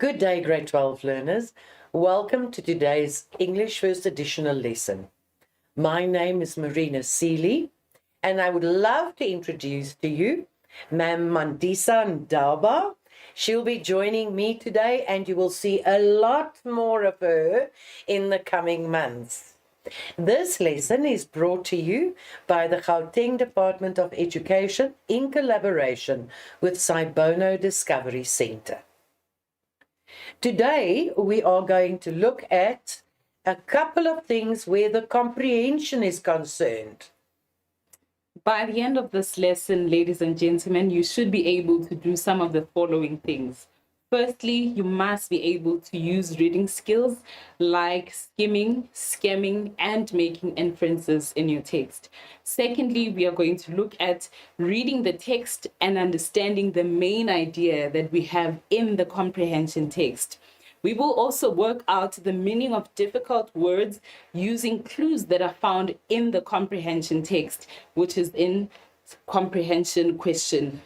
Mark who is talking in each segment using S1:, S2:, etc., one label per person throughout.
S1: Good day, grade 12 learners. Welcome to today's English First Additional lesson. My name is Marina Seeley, and I would love to introduce to you Ma'am Mandisa Ndaba. She'll be joining me today, and you will see a lot more of her in the coming months. This lesson is brought to you by the Gauteng Department of Education in collaboration with Saibono Discovery Centre. Today, we are going to look at a couple of things where the comprehension is concerned.
S2: By the end of this lesson, ladies and gentlemen, you should be able to do some of the following things. Firstly, you must be able to use reading skills like skimming, scamming, and making inferences in your text. Secondly, we are going to look at reading the text and understanding the main idea that we have in the comprehension text. We will also work out the meaning of difficult words using clues that are found in the comprehension text, which is in comprehension question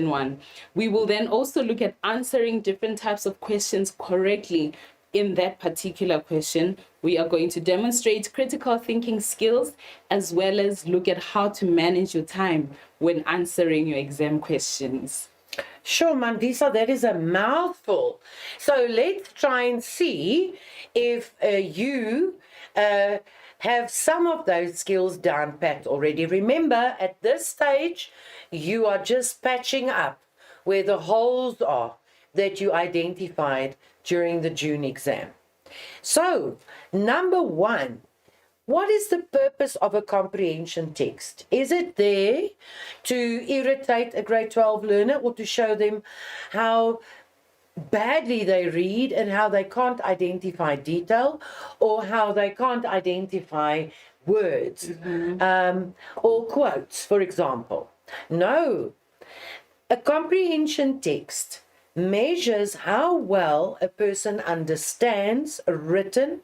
S2: 1. We will then also look at answering different types of questions correctly in that particular question. We are going to demonstrate critical thinking skills as well as look at how to manage your time when answering your exam questions.
S1: Sure, Mandisa, that is a mouthful. So let's try and see if you have some of those skills down pat already. Remember, at this stage, you are just patching up where the holes are that you identified during the June exam. So, number one, what is the purpose of a comprehension text? Is it there to irritate a grade 12 learner or to show them how badly they read and how they can't identify detail or how they can't identify words or quotes, for example? No. A comprehension text measures how well a person understands written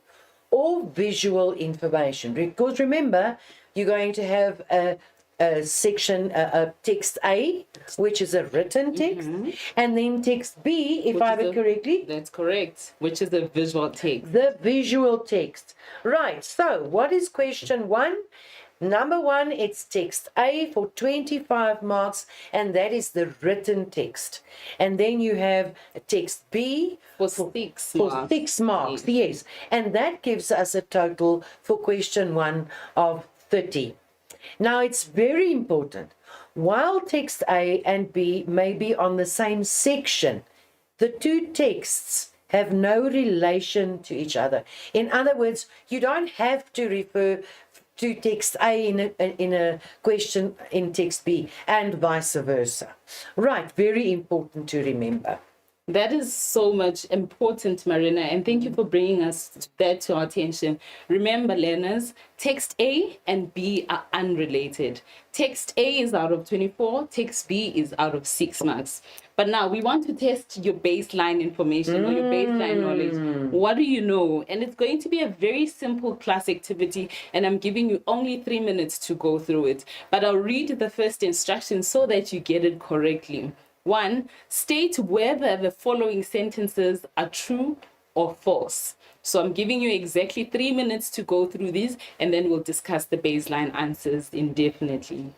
S1: or visual information. Because remember, you're going to have a section, a text A, which is a written text, and then text B, if I have it correctly.
S2: That's correct, which is the visual text.
S1: The visual text. Right, so what is question one? Number one, it's text A for 25 marks, and that is the written text. And then you have text B
S2: for 6
S1: marks. 6 marks, yes. And that gives us a total for question one of 30. Now, it's very important. While text A and B may be on the same section, the two texts have no relation to each other. In other words, you don't have to refer to text A in a question in text B and vice versa. Right, very important to remember.
S2: That is so much important, Marina, and thank you for bringing that to our attention. Remember, learners, text A and B are unrelated. Text A is out of 24, text B is out of 6 marks. But now we want to test your baseline information or your baseline knowledge. What do you know? And it's going to be a very simple class activity, and I'm giving you only 3 minutes to go through it. But I'll read the first instruction so that you get it correctly. 1, state whether the following sentences are true or false. So I'm giving you exactly 3 minutes to go through these, and then we'll discuss the baseline answers indefinitely.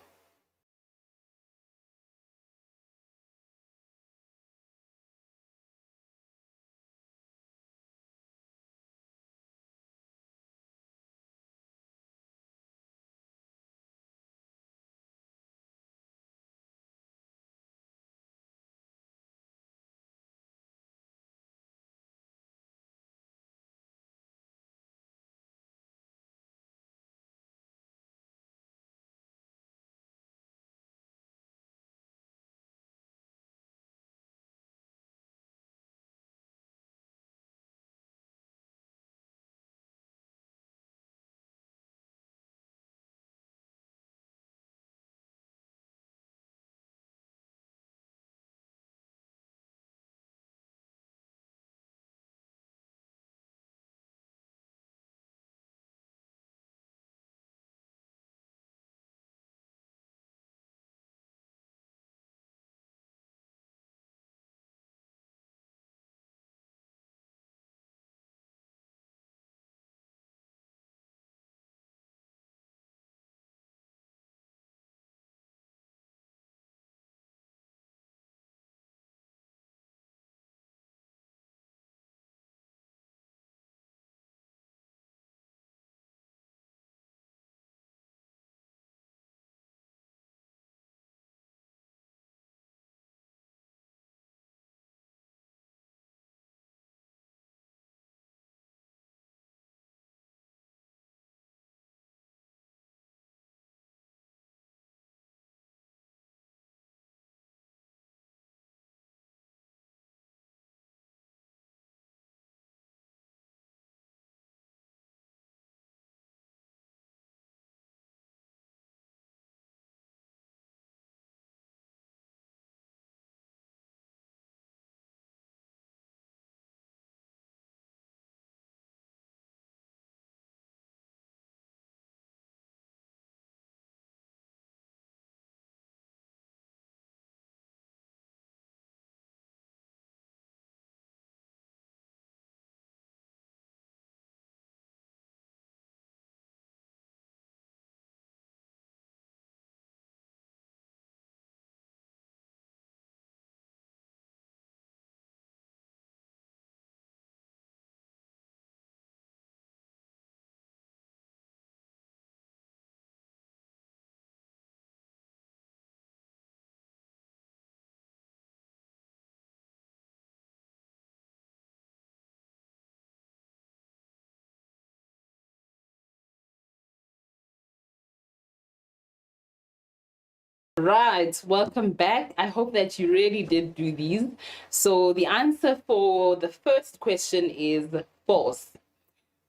S2: Right, welcome back. I hope that you really did do these. So the answer for the first question is false,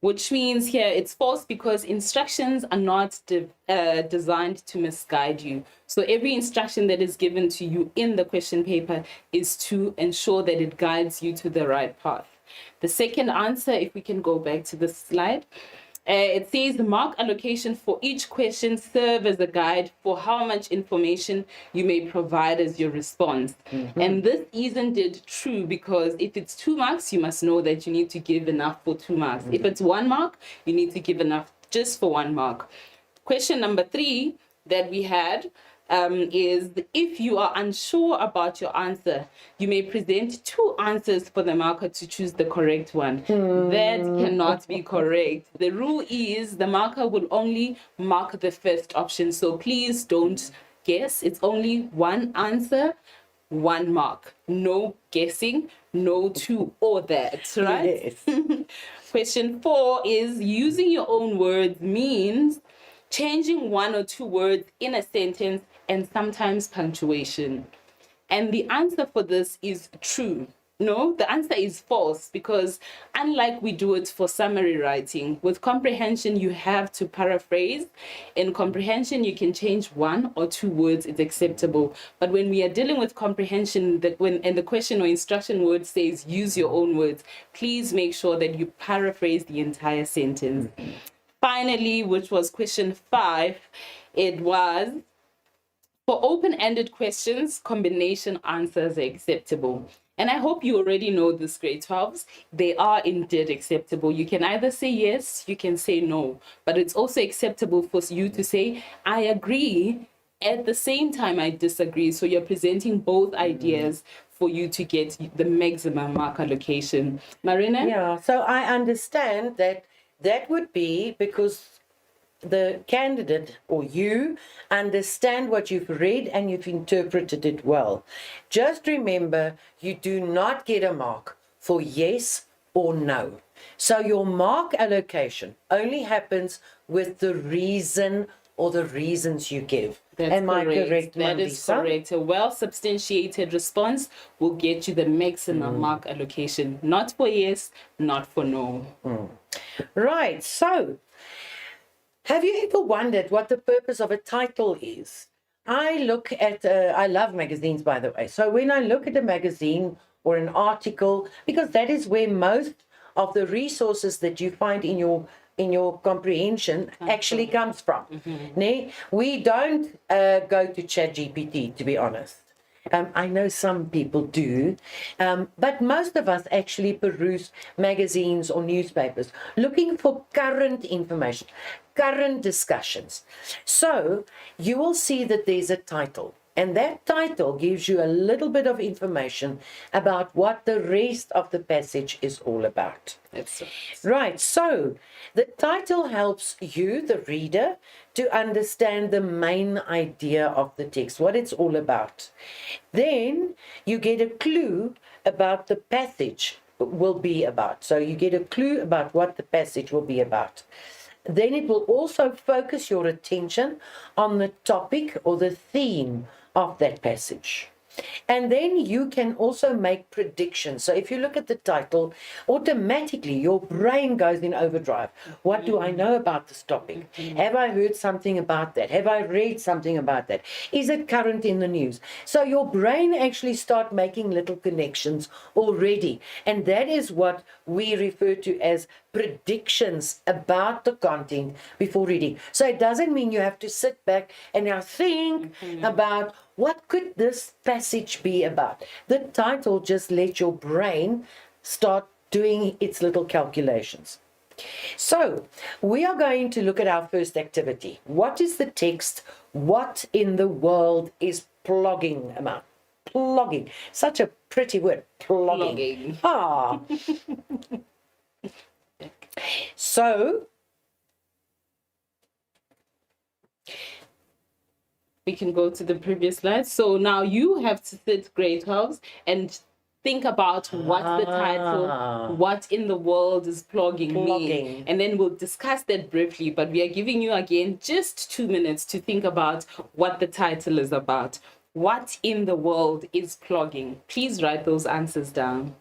S2: which means here it's false because instructions are not designed to misguide you. So every instruction that is given to you in the question paper is to ensure that it guides you to the right path. The second answer, if we can go back to the slide, it says the mark allocation for each question serve as a guide for how much information you may provide as your response. And this isn't it true, because if it's 2 marks, you must know that you need to give enough for 2 marks. If it's 1 mark, you need to give enough just for 1 mark. Question number 3 that we had is if you are unsure about your answer, you may present 2 answers for the marker to choose the correct one. That cannot be correct. The rule is the marker will only mark the first option. So please don't guess. It's only 1 answer, 1 mark. No guessing, no 2 or that, right?
S1: Yes.
S2: Question 4 is using your own words means changing 1 or 2 words in a sentence and sometimes punctuation. And the answer for this is true. No, the answer is false, because unlike we do it for summary writing, with comprehension you have to paraphrase. In comprehension you can change 1 or 2 words, it's acceptable. But when we are dealing with comprehension, and the question or instruction word says use your own words, please make sure that you paraphrase the entire sentence. Finally, which was question 5, it was for open-ended questions, combination answers are acceptable. And I hope you already know this, grade 12s. They are indeed acceptable. You can either say yes, you can say no. But it's also acceptable for you to say, I agree, at the same time I disagree. So you're presenting both ideas for you to get the maximum mark allocation. Marina?
S1: Yeah, so I understand that that would be because the candidate or you understand what you've read and you've interpreted it well. Just remember, you do not get a mark for yes or no. So your mark allocation only happens with the reason or the reasons you give.
S2: That's
S1: Am I correct,
S2: That is
S1: Mandisa?
S2: correct. A well-substantiated response will get you the maximum mark allocation. Not for yes, not for no.
S1: Right, so have you ever wondered what the purpose of a title is? I look at, I love magazines, by the way. So when I look at a magazine or an article, because that is where most of the resources that you find in your comprehension actually comes from. We don't go to ChatGPT, to be honest. I know some people do, but most of us actually peruse magazines or newspapers looking for current information, current discussions. So you will see that there's a title, and that title gives you a little bit of information about what the rest of the passage is all about.
S2: That's
S1: Right, so the title helps you, the reader, to understand the main idea of the text, what it's all about. Then you get a clue about the passage will be about. So you get a clue about what the passage will be about. Then it will also focus your attention on the topic or the theme of that passage. And then you can also make predictions. So if you look at the title, automatically your brain goes in overdrive. What do I know about this topic? Have I heard something about that? Have I read something about that? Is it current in the news? So your brain actually start making little connections already. And that is what we refer to as predictions about the content before reading. So it doesn't mean you have to sit back and now think about what could this passage be about. The title just lets your brain start doing its little calculations. So we are going to look at our first activity. What is the text? What in the world is plugging about? Plugging. Such a pretty word. Plugging. Ah. So
S2: we can go to the previous slide. So now you have to sit, grade 12s, and think about what's the title, what in the world is plugging me, and then we'll discuss that briefly. But we are giving you again just 2 minutes to think about what the title is about. What in the world is plugging? Please write those answers down.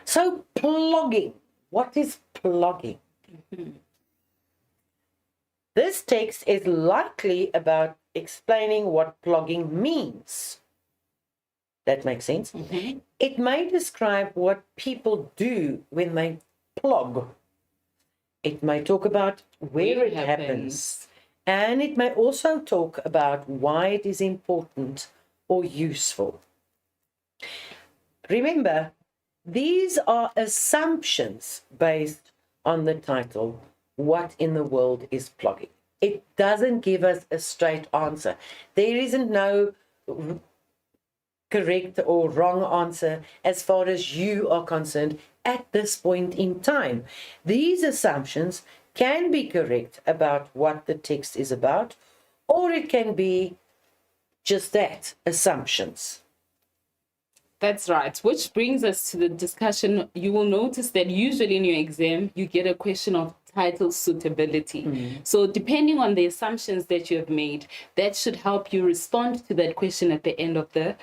S1: So plugging. What is plugging? This text is likely about explaining what plugging means. That makes sense. It may describe what people do when they plug. It may talk about where it happens. And it may also talk about why it is important or useful. Remember, these are assumptions based on the title, What in the World is Plugging? It doesn't give us a straight answer. There isn't no correct or wrong answer as far as you are concerned at this point in time. These assumptions can be correct about what the text is about, or it can be just that, assumptions.
S2: That's right, which brings us to the discussion. You will notice that usually in your exam, you get a question of title suitability. So depending on the assumptions that you have made, that should help you respond to that question at the end of the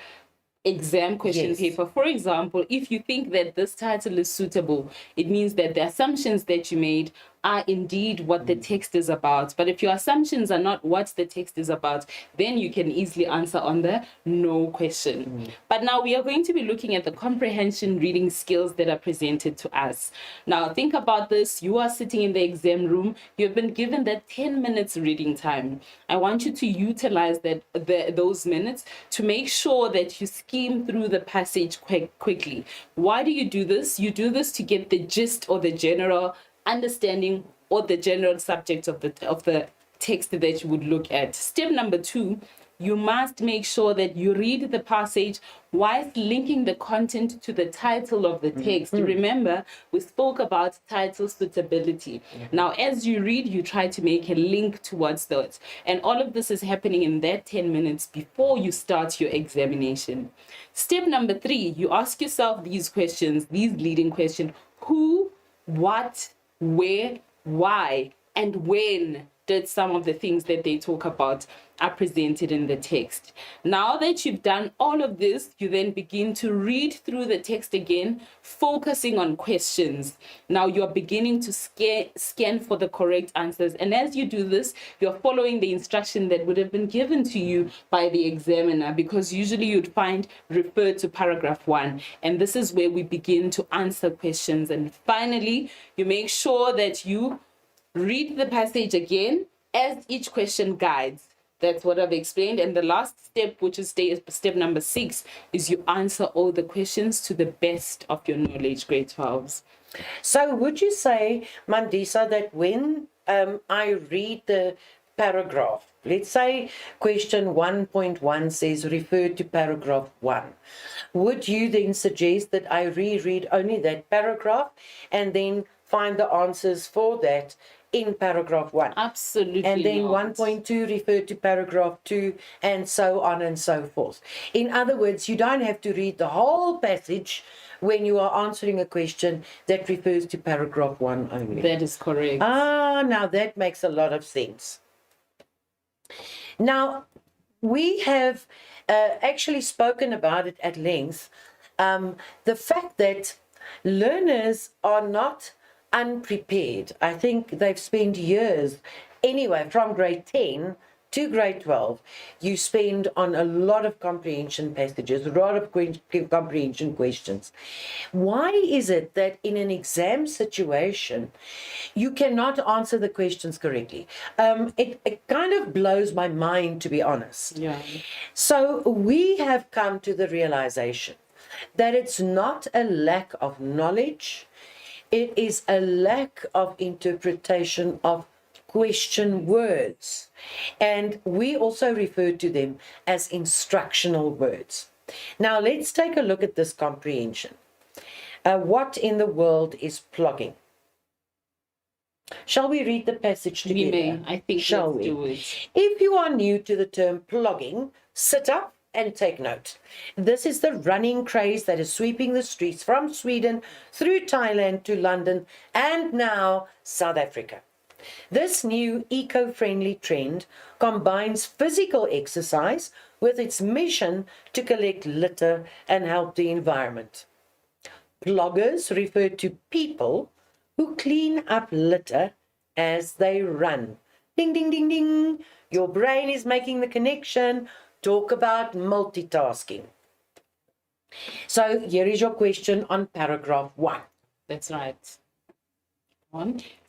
S2: exam question paper. For example, if you think that this title is suitable, it means that the assumptions that you made are indeed what the text is about. But if your assumptions are not what the text is about, then you can easily answer on the no question. But now we are going to be looking at the comprehension reading skills that are presented to us. Now think about this. You are sitting in the exam room. You've been given that 10 minutes reading time. I want you to utilize those minutes to make sure that you skim through the passage quickly. Why do you do this? You do this to get the gist or the general understanding or the general subject of the text that you would look at. Step number 2, you must make sure that you read the passage whilst linking the content to the title of the text. Remember, we spoke about title suitability. Now, as you read, you try to make a link towards that. And all of this is happening in that 10 minutes before you start your examination. Step number 3, you ask yourself these questions, these leading questions: who, what, where, why, and when did some of the things that they talk about are presented in the text. Now that you've done all of this, you then begin to read through the text again, focusing on questions. Now you're beginning to scan for the correct answers. And as you do this, you're following the instruction that would have been given to you by the examiner, because usually you'd find refer to paragraph 1. And this is where we begin to answer questions. And finally, you make sure that you read the passage again as each question guides. That's what I've explained. And the last step, which is step number 6, is you answer all the questions to the best of your knowledge, grade 12s.
S1: So would you say, Mandisa, that when I read the paragraph, let's say question 1.1 says refer to paragraph 1, would you then suggest that I reread only that paragraph and then find the answers for that in paragraph 1?
S2: Absolutely.
S1: And then
S2: not.
S1: 1.2 refer to paragraph 2, and so on and so forth. In other words, you don't have to read the whole passage when you are answering a question that refers to paragraph 1 only.
S2: That is correct.
S1: Now that makes a lot of sense. Now, we have actually spoken about it at length. The fact that learners are not unprepared. I think they've spent years, anyway, from grade 10 to grade 12, you spend on a lot of comprehension passages, a lot of comprehension questions. Why is it that in an exam situation, you cannot answer the questions correctly? It kind of blows my mind, to be honest.
S2: Yeah.
S1: So we have come to the realization that it's not a lack of knowledge, it is a lack of interpretation of question words. And we also refer to them as instructional words. Now let's take a look at this comprehension. What in the world is plugging? Shall we read the passage together?
S2: We may. I think
S1: Shall
S2: let's
S1: we?
S2: do it.
S1: If you are new to the term plugging, sit up and take note. This is the running craze that is sweeping the streets from Sweden through Thailand to London and now South Africa. This new eco-friendly trend combines physical exercise with its mission to collect litter and help the environment. Pluggers refer to people who clean up litter as they run. Ding, ding, ding, ding. Your brain is making the connection. Talk about multitasking. So here is your question on paragraph 1.
S2: That's right.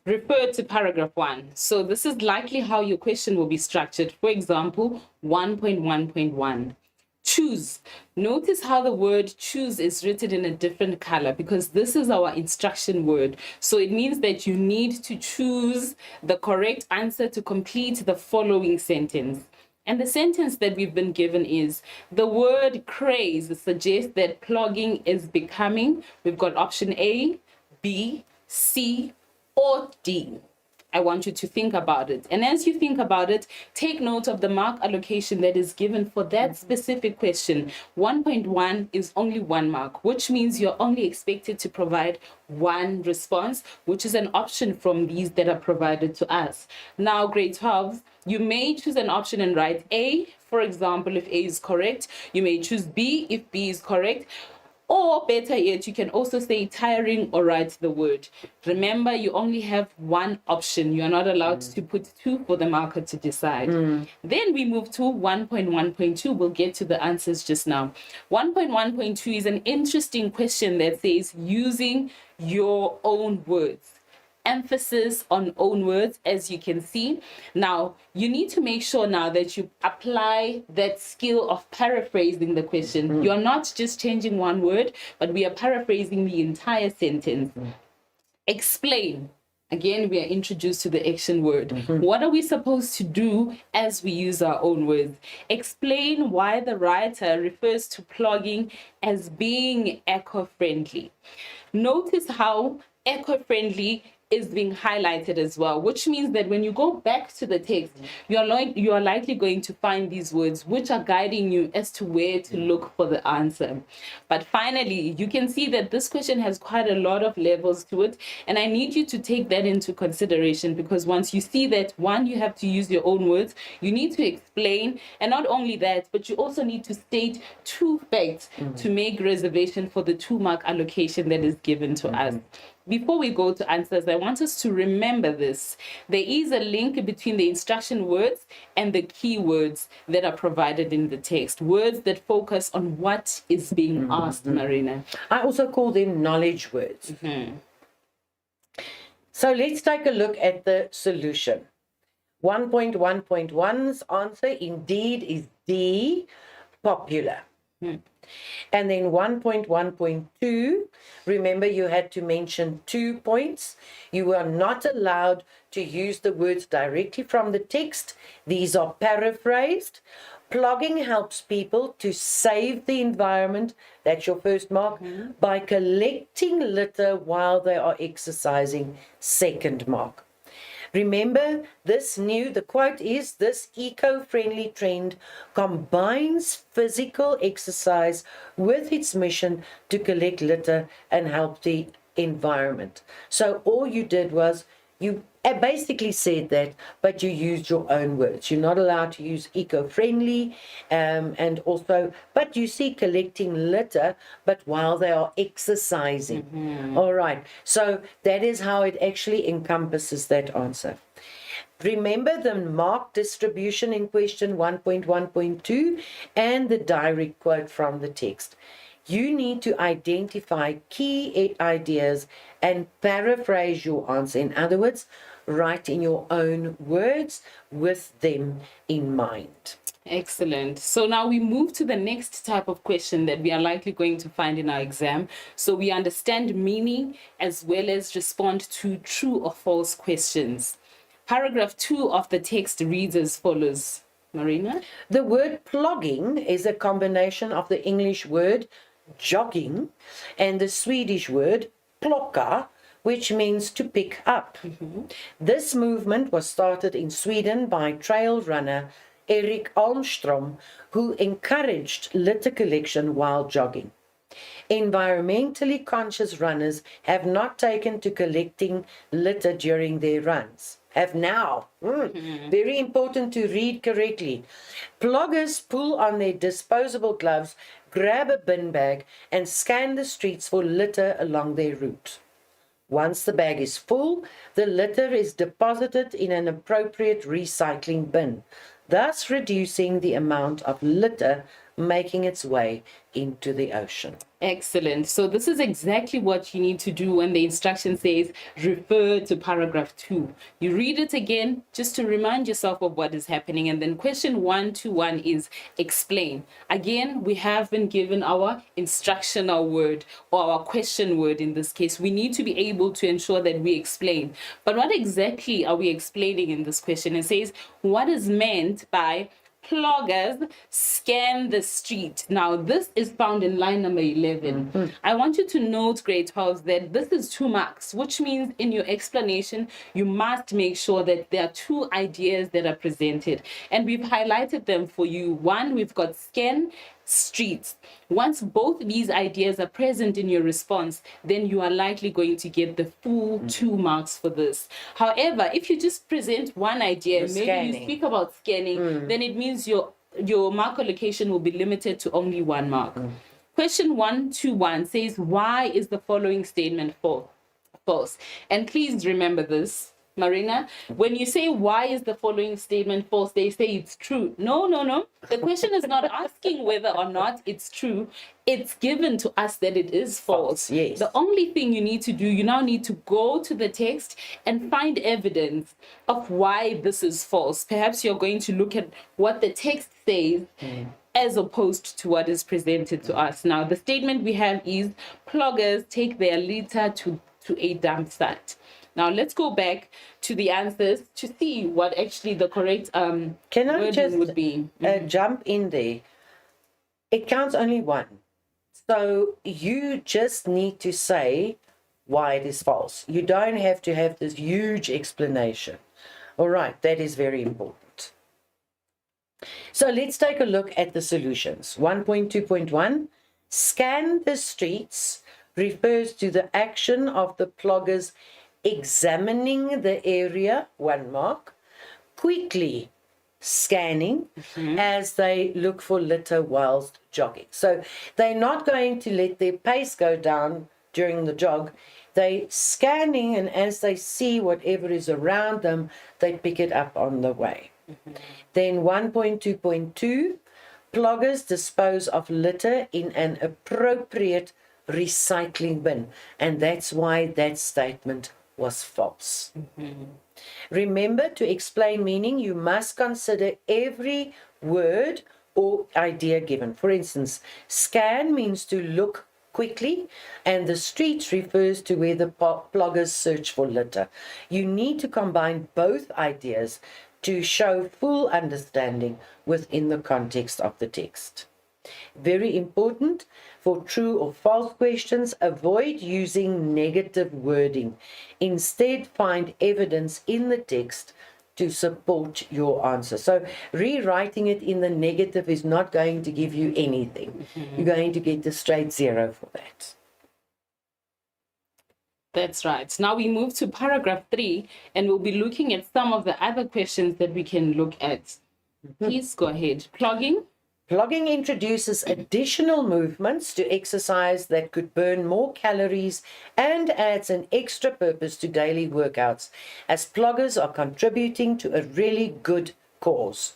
S2: Refer to paragraph 1. So this is likely how your question will be structured. For example, 1.1.1. Choose. Notice how the word choose is written in a different color, because this is our instruction word. So it means that you need to choose the correct answer to complete the following sentence. And the sentence that we've been given is, the word craze suggests that plugging is becoming. We've got option A, B, C, or D. I want you to think about it. And as you think about it, take note of the mark allocation that is given for that specific question. 1.1 is only 1 mark, which means you're only expected to provide 1 response, which is an option from these that are provided to us. Now, grade 12, you may choose an option and write A, for example, if A is correct. You may choose B if B is correct. Or better yet, you can also say tiring or write the word. Remember, you only have 1 option. You're not allowed to put 2 for the marker to decide. Then we move to 1.1.2. We'll get to the answers just now. 1.1.2 is an interesting question that says using your own words. Emphasis on own words, as you can see. Now, you need to make sure now that you apply that skill of paraphrasing the question. You're not just changing 1 word, but we are paraphrasing the entire sentence. Explain. Again, we are introduced to the action word. What are we supposed to do as we use our own words? Explain why the writer refers to plugging as being eco-friendly. Notice how eco-friendly is being highlighted as well, which means that when you go back to the text, you are likely going to find these words which are guiding you as to where to look for the answer. But finally, you can see that this question has quite a lot of levels to it, and I need you to take that into consideration, because once you see that, one, you have to use your own words, you need to explain, and not only that, but you also need to state two facts to make reservation for the 2-mark allocation that is given to us. Before we go to answers, I want us to remember this. There is a link between the instruction words and the keywords that are provided in the text. Words that focus on what is being asked, Marina.
S1: I also call them knowledge words. So let's take a look at the solution. 1.1.1's answer indeed is D, popular. And then 1.1.2, remember you had to mention 2 points. You are not allowed to use the words directly from the text. These are paraphrased. Plugging helps people to save the environment, that's your first mark, by collecting litter while they are exercising, second mark. Remember, the quote is, this eco-friendly trend combines physical exercise with its mission to collect litter and help the environment. So all you did was, you basically said that, but you used your own words. You're not allowed to use eco-friendly, and also, but you see collecting litter, but while they are exercising. All right, so that is how it actually encompasses that answer. Remember the mark distribution in question 1.1.2 and the direct quote from the text. You need to identify key ideas and paraphrase your answer. In other words, write in your own words with them in mind.
S2: Excellent. So now we move to the next type of question that we are likely going to find in our exam. So we understand meaning as well as respond to true or false questions. Paragraph 2 of the text reads as follows. Marina?
S1: The word plugging is a combination of the English word jogging and the Swedish word plocka, which means to pick up. This movement was started in Sweden by trail runner Erik Almström, who encouraged litter collection while jogging. Environmentally conscious runners have not taken to collecting litter during their runs. Have now. Very important to read correctly. Pluggers pull on their disposable gloves, grab a bin bag, and scan the streets for litter along their route. Once the bag is full, the litter is deposited in an appropriate recycling bin, thus reducing the amount of litter making its way into the ocean.
S2: Excellent. So this is exactly what you need to do when the instruction says refer to paragraph 2. You read it again just to remind yourself of what is happening. And then question 121 is explain. Again, we have been given our instructional word or our question word in this case. We need to be able to ensure that we explain. But what exactly are we explaining in this question? It says what is meant by pluggers scan the street. Now, this is found in line number 11. I want you to note, grade 12, that this is 2 marks, which means in your explanation, you must make sure that there are 2 ideas that are presented. And we've highlighted them for you. One, we've got scan, streets. Once both these ideas are present in your response, then you are likely going to get the full 2 marks for this. However, if you just present one idea, maybe you speak about scanning, then it means your mark allocation will be limited to only 1 mark. Question 121 says, why is the following statement false? And please remember this, Marina, when you say why is the following statement false, they say it's true. No. The question is not asking whether or not it's true. It's given to us that it is false.
S1: Yes.
S2: The only thing you need to do, you now need to go to the text and find evidence of why this is false. Perhaps you're going to look at what the text says as opposed to what is presented to us. Now, the statement we have is pluggers take their litter to a dump site. Now, let's go back to the answers to see what actually the correct
S1: Can I just
S2: would be.
S1: Jump in there? It counts only 1. So you just need to say why it is false. You don't have to have this huge explanation. All right, that is very important. So let's take a look at the solutions. 1.2.1, scan the streets refers to the action of the ploggers examining the area, 1 mark, quickly scanning as they look for litter whilst jogging. So they're not going to let their pace go down during the jog. They scanning, and as they see whatever is around them, they pick it up on the way. Then 1.2.2, ploggers dispose of litter in an appropriate recycling bin, and that's why that statement was false. Remember, to explain meaning, you must consider every word or idea given. For instance, scan means to look quickly, and the streets refers to where the ploggers search for litter. You need to combine both ideas to show full understanding within the context of the text. Very important, for true or false questions, avoid using negative wording. Instead, find evidence in the text to support your answer. So rewriting it in the negative is not going to give you anything. You're going to get a straight 0 for that.
S2: That's right. Now we move to paragraph 3, and we'll be looking at some of the other questions that we can look at. Please go ahead. Plogging.
S1: Plogging introduces additional movements to exercise that could burn more calories and adds an extra purpose to daily workouts, as ploggers are contributing to a really good cause.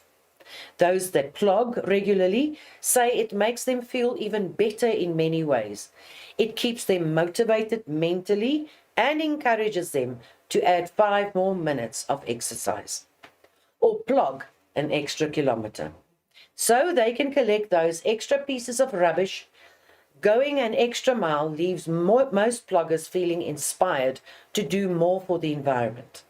S1: Those that plog regularly say it makes them feel even better in many ways. It keeps them motivated mentally and encourages them to add 5 more minutes of exercise, or plog an extra kilometer, so they can collect those extra pieces of rubbish. Going an extra mile leaves most ploggers feeling inspired to do more for the environment.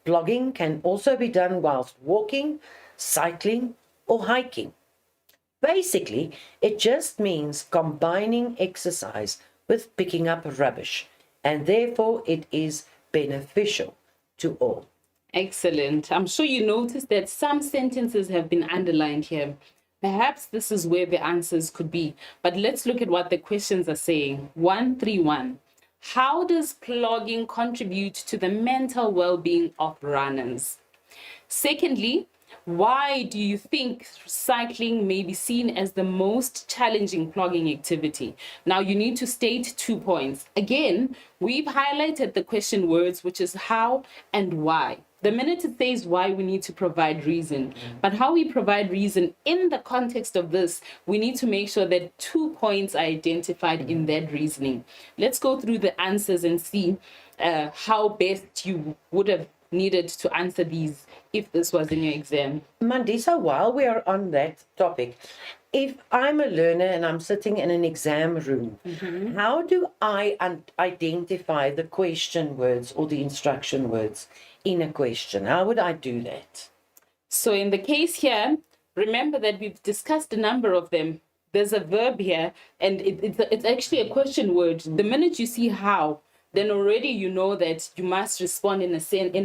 S1: Plogging can also be done whilst walking, cycling, or hiking. Basically, it just means combining exercise with picking up rubbish, and therefore it is beneficial to all.
S2: Excellent. I'm sure you noticed that some sentences have been underlined here. Perhaps this is where the answers could be, but let's look at what the questions are saying. 131. How does plogging contribute to the mental well-being of runners? Secondly, why do you think cycling may be seen as the most challenging plogging activity? Now you need to state 2 points. Again, we've highlighted the question words, which is how and why. The minute it says why, we need to provide reason. But how we provide reason in the context of this, we need to make sure that 2 points are identified in that reasoning. Let's go through the answers and see how best you would have needed to answer these if this was in your exam.
S1: Mandisa, while we are on that topic, if I'm a learner and I'm sitting in an exam room, how do I identify the question words or the instruction words in a question? How would I do that?
S2: So in the case here, remember that we've discussed a number of them. There's a verb here, and it's actually a question word. The minute you see how, then already you know that you must respond in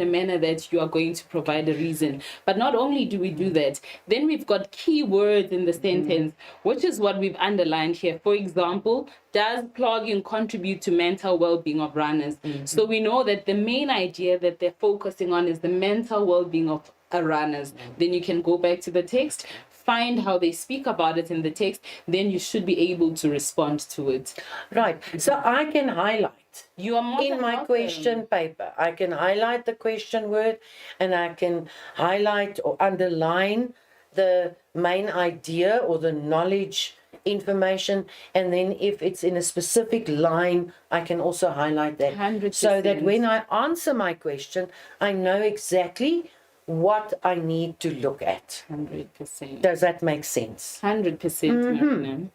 S2: a manner that you are going to provide a reason. But not only do we do that, then we've got key words in the sentence, which is what we've underlined here. For example, does plogging contribute to mental well-being of runners? So we know that the main idea that they're focusing on is the mental well-being of runners. Then you can go back to the text, find how they speak about it in the text, then you should be able to respond to it.
S1: Right. So I can highlight
S2: You are more
S1: in
S2: than
S1: my
S2: welcome.
S1: question paper. I can highlight the question word, and I can highlight or underline the main idea or the knowledge information, and then if it's in a specific line, I can also highlight that
S2: 100%.
S1: so that when I answer my question, I know exactly what I need to look at.
S2: 100%.
S1: Does that make sense?
S2: 100%, Marina.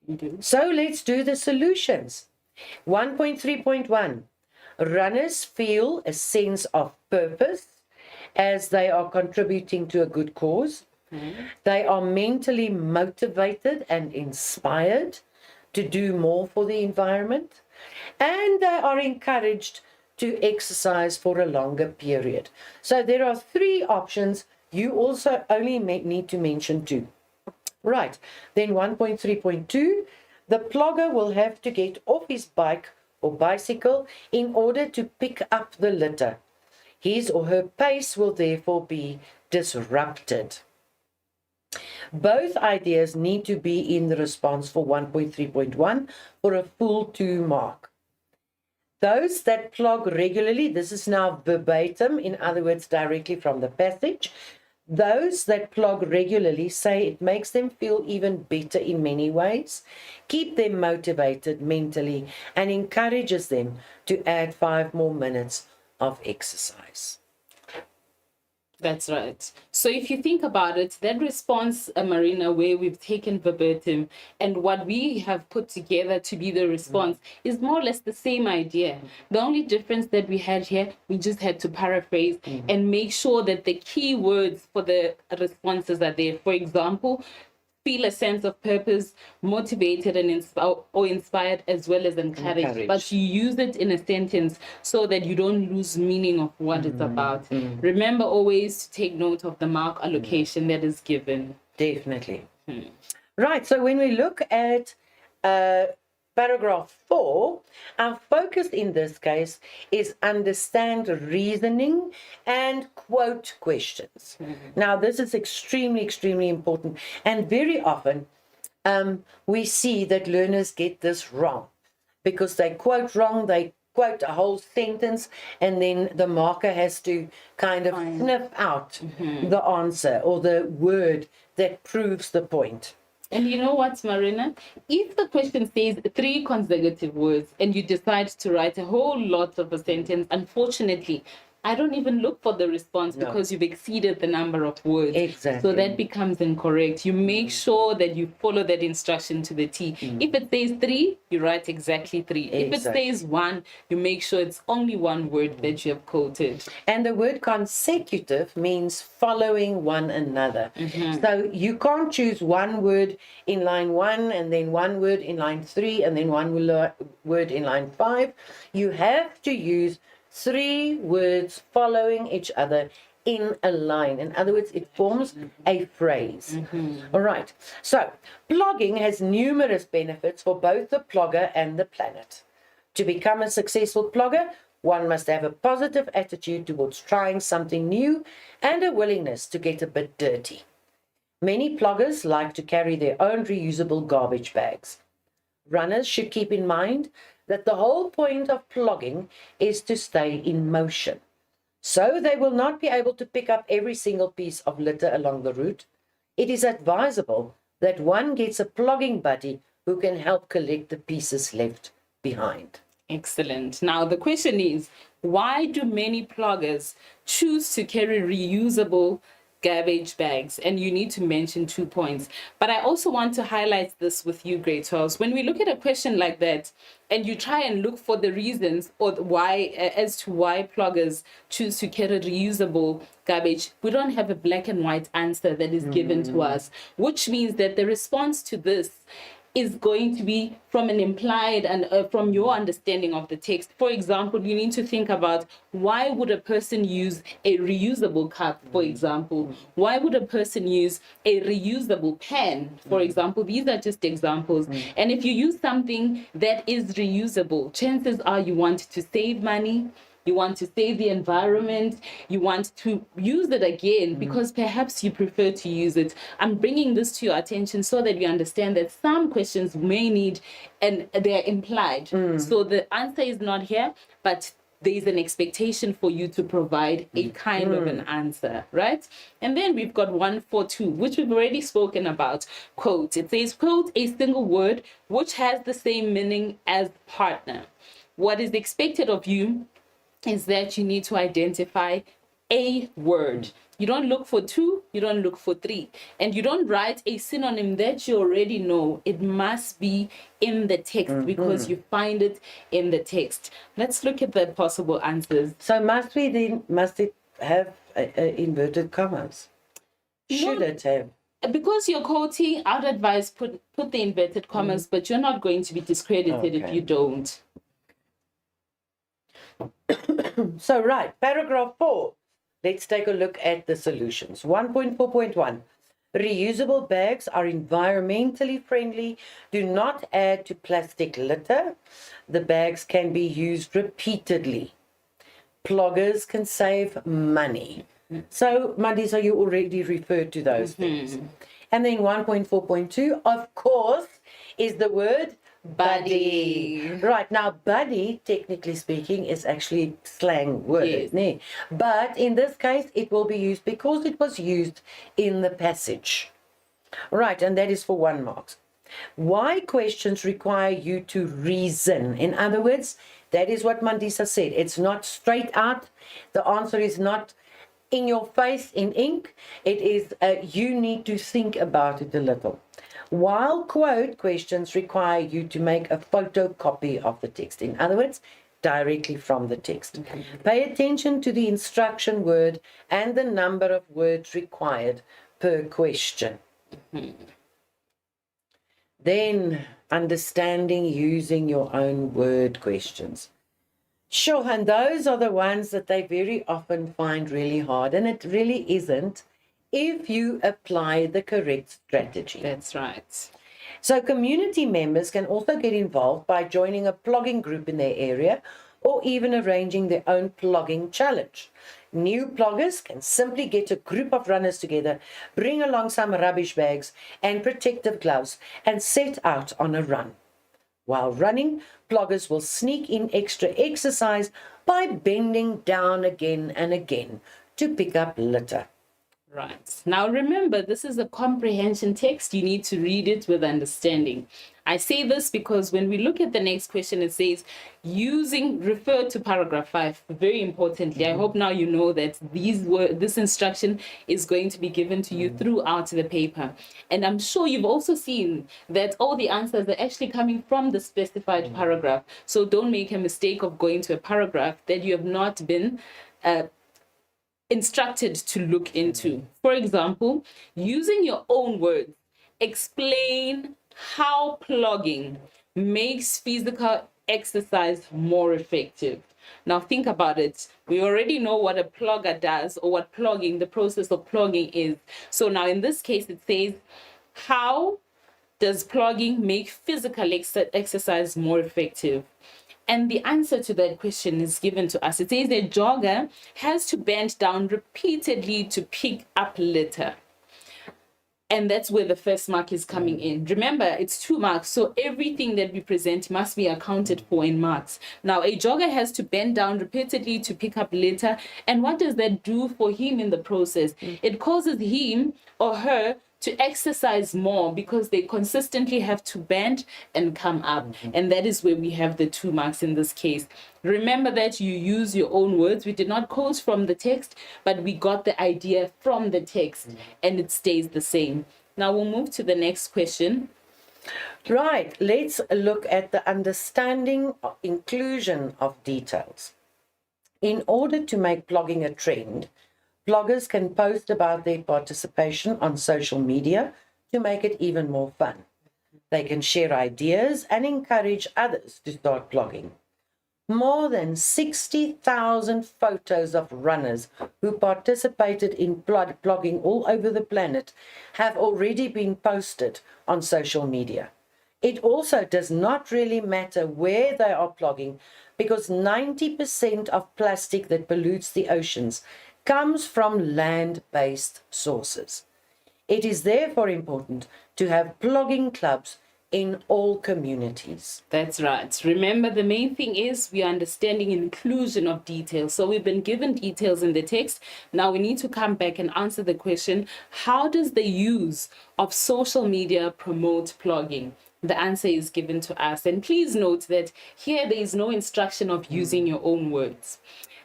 S2: You do.
S1: So let's do the solutions. 1.3.1. Runners feel a sense of purpose as they are contributing to a good cause. They are mentally motivated and inspired to do more for the environment, and they are encouraged to exercise for a longer period. So there are 3 options. You also only need to mention 2. Right, then 1.3.2, the plogger will have to get off his bike or bicycle in order to pick up the litter. His or her pace will therefore be disrupted. Both ideas need to be in the response for 1.3.1 for a full 2 mark. Those that plug regularly, this is now verbatim, in other words, directly from the passage. Those that plug regularly say it makes them feel even better in many ways, keep them motivated mentally, and encourages them to add 5 more minutes of exercise.
S2: That's right. So if you think about it, that response, Marina, where we've taken verbatim and what we have put together to be the response is more or less the same idea. The only difference that we had here, we just had to paraphrase and make sure that the key words for the responses are there. For example, feel a sense of purpose, motivated and inspired, as well as encouraged. But you use it in a sentence so that you don't lose meaning of what it's about. Remember always to take note of the mark allocation that is given.
S1: Definitely. Right, so when we look at paragraph 4, our focus in this case is understand reasoning and quote questions. Now, this is extremely, extremely important. And very often we see that learners get this wrong because they quote wrong, they quote a whole sentence, and then the marker has to kind of sniff out the answer or the word that proves the point.
S2: And you know what, Marina? If the question says 3 consecutive words and you decide to write a whole lot of a sentence, unfortunately, I don't even look for the response because you've exceeded the number of words.
S1: Exactly.
S2: So that becomes incorrect. You make sure that you follow that instruction to the T. If it says 3, you write exactly 3. If it says 1, you make sure it's only 1 word that you have quoted.
S1: And the word consecutive means following one another. So you can't choose 1 word in line 1 and then 1 word in line 3 and then 1 word in line 5. You have to use 3 words following each other in a line. In other words, it forms a phrase. All right. So blogging has numerous benefits for both the blogger and the planet. To become a successful blogger, one must have a positive attitude towards trying something new and a willingness to get a bit dirty. Many bloggers like to carry their own reusable garbage bags. Runners should keep in mind that the whole point of blogging is to stay in motion. So they will not be able to pick up every single piece of litter along the route. It is advisable that one gets a blogging buddy who can help collect the pieces left behind.
S2: Excellent. Now the question is, why do many bloggers choose to carry reusable garbage bags? And you need to mention 2 points. But I also want to highlight this with you, grade 12s. When we look at a question like that, and you try and look for the reasons or why, as to why bloggers choose to carry reusable garbage, we don't have a black and white answer that is given to us, which means that the response to this is going to be from an implied and from your understanding of the text. For example, you need to think about, why would a person use a reusable cup, for example? Why would a person use a reusable pen, for example? These are just examples. And if you use something that is reusable, chances are you want to save money, you want to save the environment, you want to use it again because perhaps you prefer to use it. I'm bringing this to your attention so that you understand that some questions may need, and they're implied. So the answer is not here, but there is an expectation for you to provide a kind of an answer, right? And then we've got 142, which we've already spoken about. Quote, it says, quote, a single word which has the same meaning as partner. What is expected of you is that you need to identify a word. You don't look for 2, you don't look for 3, and you don't write a synonym that you already know. It must be in the text because you find it in the text. Let's look at the possible answers.
S1: So must it have inverted commas? Should it have?
S2: Because you're quoting, I'd advise put the inverted commas, but you're not going to be discredited if you don't.
S1: So, right, paragraph 4. Let's take a look at the solutions. 1.4.1. Reusable bags are environmentally friendly. Do not add to plastic litter. The bags can be used repeatedly. Ploggers can save money. So, Mandisa, you already referred to those things. And then 1.4.2, of course, is the word buddy. Right, now buddy, technically speaking, is actually slang word,
S2: Yes.
S1: isn't it? But in this case, it will be used because it was used in the passage. Right, and that is for 1 mark. Why questions require you to reason. In other words, that is what Mandisa said. It's not straight out. The answer is not in your face in ink. It is you need to think about it a little. While quote questions require you to make a photocopy of the text. In other words, directly from the text. Pay attention to the instruction word and the number of words required per question. Then understanding using your own word questions. Sure, and those are the ones that they very often find really hard, and it really isn't if you apply the correct strategy.
S2: That's right.
S1: So community members can also get involved by joining a plogging group in their area or even arranging their own plogging challenge. New ploggers can simply get a group of runners together, bring along some rubbish bags and protective gloves, and set out on a run. While running, ploggers will sneak in extra exercise by bending down again and again to pick up litter.
S2: Right. Now remember, this is a comprehension text. You need to read it with understanding. I say this because when we look at the next question, it says refer to paragraph 5. Very importantly, I hope now you know that this instruction is going to be given to you throughout the paper. And I'm sure you've also seen that all the answers are actually coming from the specified paragraph. So don't make a mistake of going to a paragraph that you have not been instructed to look into. For example, using your own words, explain how plogging makes physical exercise more effective. Now think about it. We already know what a plugger does, or what the process of plogging is. So now in this case, it says, how does plogging make physical exercise more effective? And the answer to that question is given to us. It says a jogger has to bend down repeatedly to pick up litter. And that's where the first mark is coming in. Remember, it's 2 marks, so everything that we present must be accounted for in marks. Now, a jogger has to bend down repeatedly to pick up litter. And what does that do for him in the process? It causes him or her to exercise more because they consistently have to bend and come up. And that is where we have the 2 marks in this case. Remember that you use your own words. We did not quote from the text, but we got the idea from the text, and it stays the same. Now we'll move to the next question.
S1: Right, let's look at the understanding of inclusion of details. In order to make blogging a trend, bloggers can post about their participation on social media to make it even more fun. They can share ideas and encourage others to start blogging. More than 60,000 photos of runners who participated in blogging all over the planet have already been posted on social media. It also does not really matter where they are blogging, because 90% of plastic that pollutes the oceans comes from land-based sources. It is therefore important to have blogging clubs in all communities.
S2: That's right. Remember, the main thing is we are understanding inclusion of details. So we've been given details in the text. Now we need to come back and answer the question, how does the use of social media promote blogging? The answer is given to us. And please note that here there is no instruction of using your own words.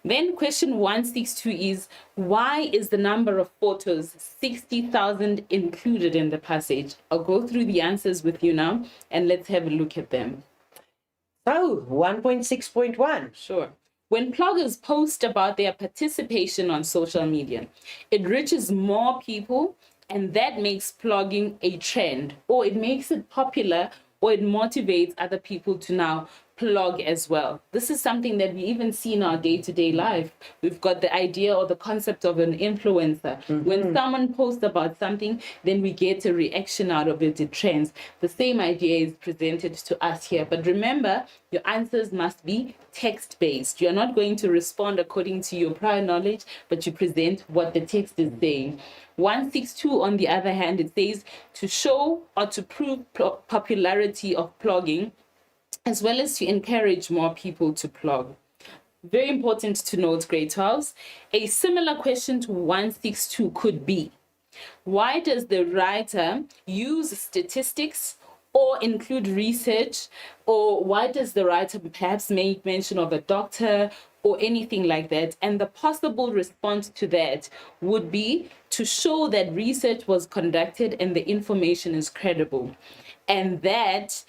S2: Then question 162 is, why is the number of photos 60,000 included in the passage? I'll go through the answers with you now, and let's have a look at them.
S1: So, 1.6.1.
S2: Sure. When bloggers post about their participation on social media, it reaches more people And that makes plugging a trend, or it makes it popular, or it motivates other people to now plug as well. This is something that we even see in our day-to-day life. We've got the idea or the concept of an influencer. When someone posts about something, then we get a reaction out of it. It trends. The same idea is presented to us here. But remember, your answers must be text-based. You're not going to respond according to your prior knowledge, but you present what the text is saying. 162, on the other hand, it says to show or to prove popularity of plugging, as well as to encourage more people to plug. Very important to note, grade 12s. A similar question to 162 could be, why does the writer use statistics or include research? Or why does the writer perhaps make mention of a doctor or anything like that? And the possible response to that would be to show that research was conducted and the information is credible. And that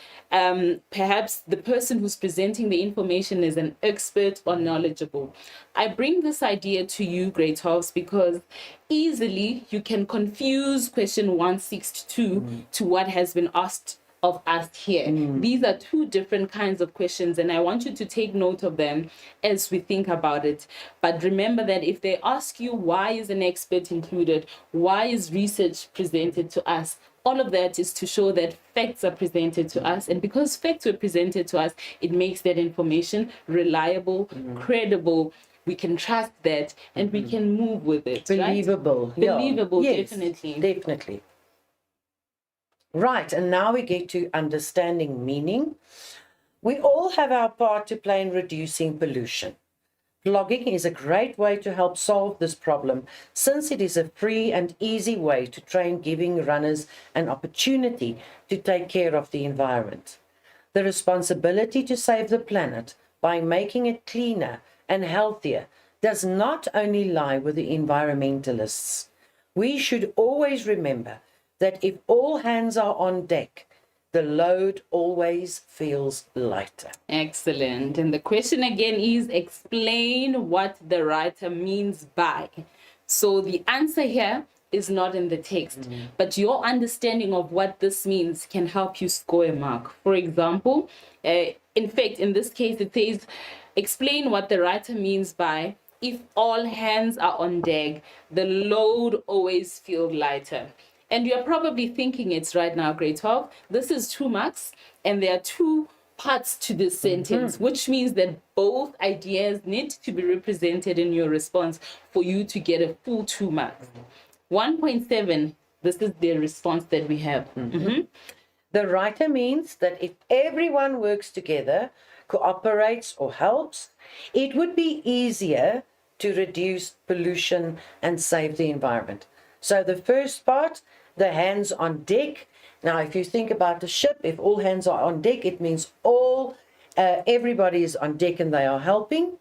S2: perhaps the person who's presenting the information is an expert or knowledgeable. I bring this idea to you, grade 12s, because easily you can confuse question 162 to what has been asked of us here. These are two different kinds of questions, and I want you to take note of them as we think about it. But remember that if they ask you why is an expert included, why is research presented to us, all of that is to show that facts are presented to us. And because facts were presented to us, it makes that information reliable, credible. We can trust that and we can move with it.
S1: Believable.
S2: Right? Believable,
S1: Yes,
S2: definitely.
S1: Definitely. Right, and now we get to understanding meaning. We all have our part to play in reducing pollution. Blogging is a great way to help solve this problem, since it is a free and easy way to train, giving runners an opportunity to take care of the environment. The responsibility to save the planet by making it cleaner and healthier does not only lie with the environmentalists. We should always remember that if all hands are on deck, the load always feels lighter.
S2: Excellent. And the question again is, explain what the writer means by. So the answer here is not in the text, but your understanding of what this means can help you score a mark. For example, in fact, in this case, it says, explain what the writer means by, if all hands are on deck, the load always feels lighter. And you're probably thinking it's right now, grade 12. This is 2 marks, and there are 2 parts to this sentence, which means that both ideas need to be represented in your response for you to get a full 2 marks. 1.7, this is the response that we have.
S1: The writer means that if everyone works together, cooperates or helps, it would be easier to reduce pollution and save the environment. So the first part, the hands on deck. Now, if you think about the ship, if all hands are on deck, it means everybody is on deck and they are helping.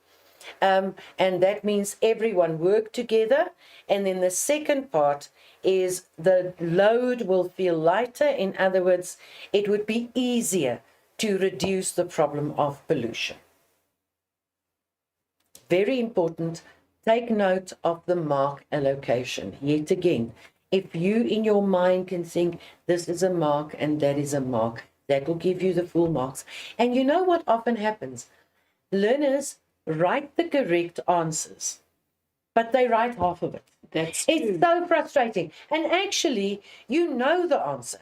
S1: And that means everyone work together. And then the second part is the load will feel lighter. In other words, it would be easier to reduce the problem of pollution. Very important. Take note of the mark allocation. Yet again, if you in your mind can think this is a mark and that is a mark, that will give you the full marks. And you know what often happens? Learners write the correct answers, but they write half of it.
S2: That's true.
S1: It's so frustrating. And actually, you know the answer,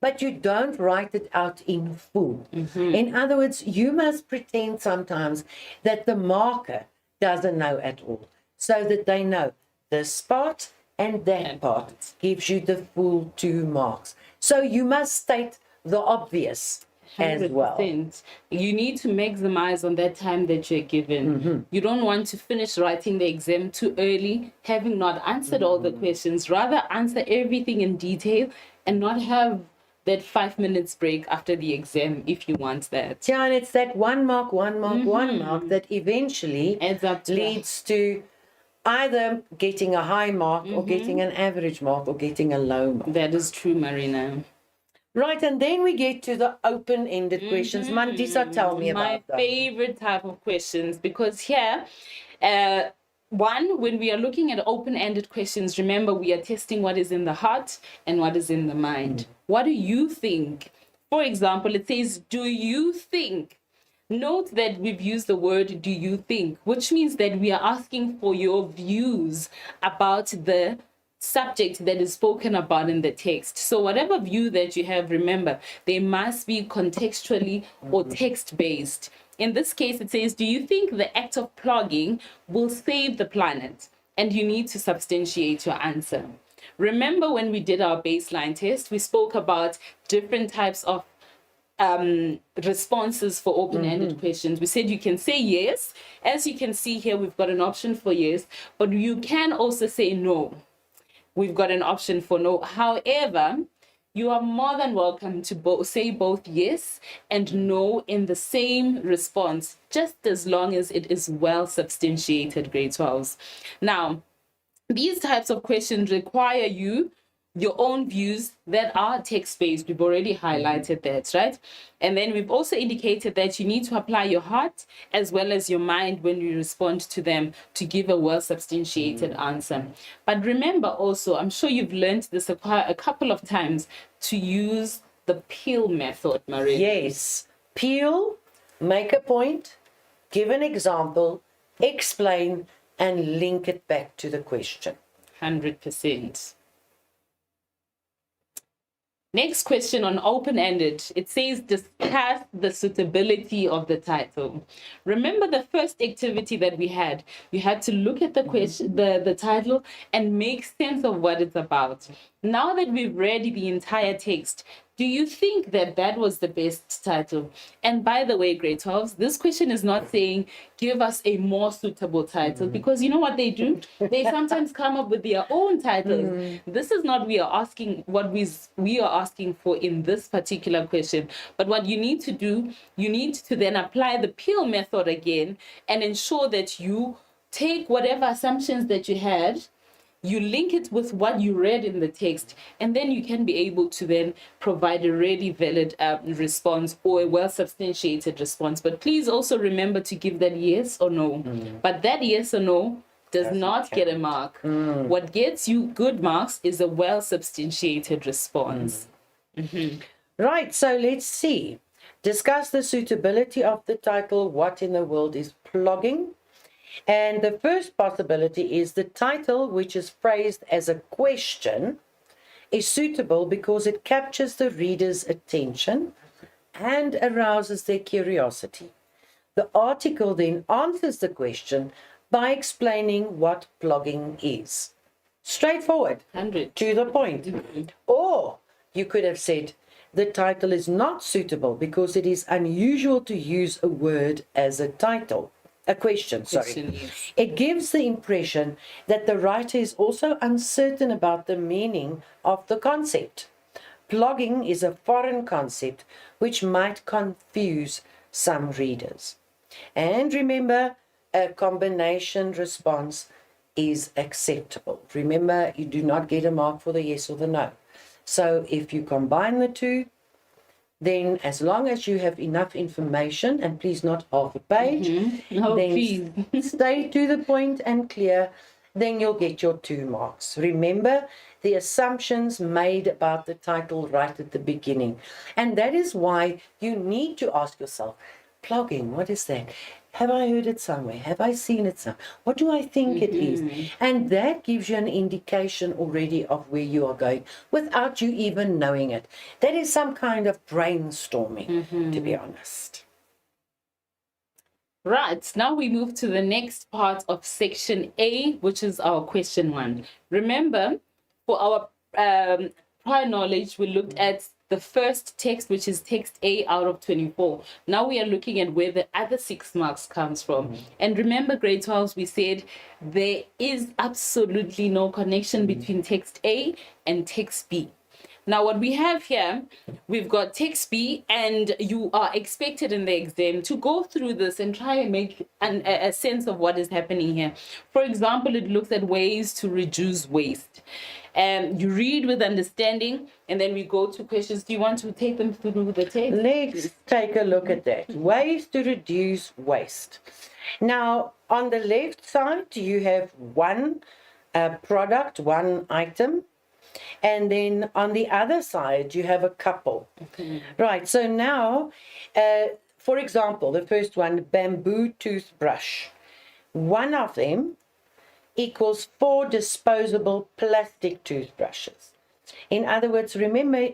S1: but you don't write it out in full. In other words, you must pretend sometimes that the marker doesn't know at all, so that they know this part and that part gives you the full 2 marks. So you must state the obvious as well.
S2: 100%. You need to maximize on that time that you're given. You don't want to finish writing the exam too early, having not answered all the questions. Rather answer everything in detail and not have that 5 minutes break after the exam if you want that.
S1: Yeah, and it's that 1 mark, 1 mark, 1 mark that eventually
S2: Adds up to
S1: leads to either getting a high mark or getting an average mark or getting a low mark.
S2: That is true, Marina.
S1: Right, and then we get to the open-ended questions. Mandisa, tell me about
S2: My
S1: them.
S2: favorite type of questions, because here one, when we are looking at open-ended questions, remember we are testing what is in the heart and what is in the mind. What do you think? For example, it says, do you think? Note that we've used the word do you think, which means that we are asking for your views about the subject that is spoken about in the text. So whatever view that you have, remember, they must be contextually or text-based. In this case, it says, do you think the act of plugging will save the planet? And you need to substantiate your answer. Remember when we did our baseline test, we spoke about different types of responses for open-ended questions. We said you can say yes. As you can see here, we've got an option for yes, but you can also say no. We've got an option for no. However, you are more than welcome to say both yes and no in the same response, just as long as it is well substantiated, grade 12s. Now, these types of questions require your own views that are text-based. We've already highlighted that, right? And then we've also indicated that you need to apply your heart as well as your mind when you respond to them to give a well-substantiated answer. But remember also, I'm sure you've learned this a couple of times, to use the peel method, Maria.
S1: Yes. Peel, make a point, give an example, explain, and link it back to the question.
S2: 100%. Next question on open-ended. It says, discuss the suitability of the title. Remember the first activity that we had? You had to look at the question, the title, and make sense of what it's about. Now that we've read the entire text, do you think that that was the best title? And by the way, grade 12s, this question is not saying give us a more suitable title, because you know what they do? They sometimes come up with their own titles. This is not what we are asking for in this particular question. But what you need to do, you need to then apply the peel method again and ensure that you take whatever assumptions that you had, you link it with what you read in the text, and then you can be able to then provide a really valid response or a well-substantiated response. But please also remember to give that yes or no. But that yes or no does not get a mark. What gets you good marks is a well-substantiated response.
S1: Right, so let's see. Discuss the suitability of the title, What in the World is Plugging? And the first possibility is the title, which is phrased as a question, is suitable because it captures the reader's attention and arouses their curiosity. The article then answers the question by explaining what plugging is. Straightforward,
S2: 100.
S1: to the point. Or you could have said, the title is not suitable because it is unusual to use a word as a title. A question, sorry.
S2: Yes.
S1: It gives the impression that the writer is also uncertain about the meaning of the concept. Plugging is a foreign concept which might confuse some readers. And remember, a combination response is acceptable. Remember, you do not get a mark for the yes or the no. So if you combine the two, then as long as you have enough information, and please not half a page,
S2: No,
S1: then
S2: please.
S1: stay to the point and clear, then you'll get your 2 marks. Remember the assumptions made about the title right at the beginning. And that is why you need to ask yourself, plugging, what is that? Have I heard it somewhere? Have I seen it somewhere? What do I think it is? And that gives you an indication already of where you are going without you even knowing it. That is some kind of brainstorming, to be honest.
S2: Right, now we move to the next part of section A, which is our question 1. Remember, for our prior knowledge, we looked at the first text, which is text A out of 24. Now we are looking at where the other 6 marks comes from. And remember, grade 12s, we said there is absolutely no connection between text A and text B. Now, what we have here, we've got text B, and you are expected in the exam to go through this and try and make a sense of what is happening here. For example, it looks at ways to reduce waste. You read with understanding, and then we go to questions. Do you want to take them through the text?
S1: Let's take a look at that. Ways to reduce waste. Now, on the left side, you have one product, one item. And then on the other side, you have a couple. Right, so now, for example, the first one, bamboo toothbrush. One of them equals 4 disposable plastic toothbrushes. In other words, remember,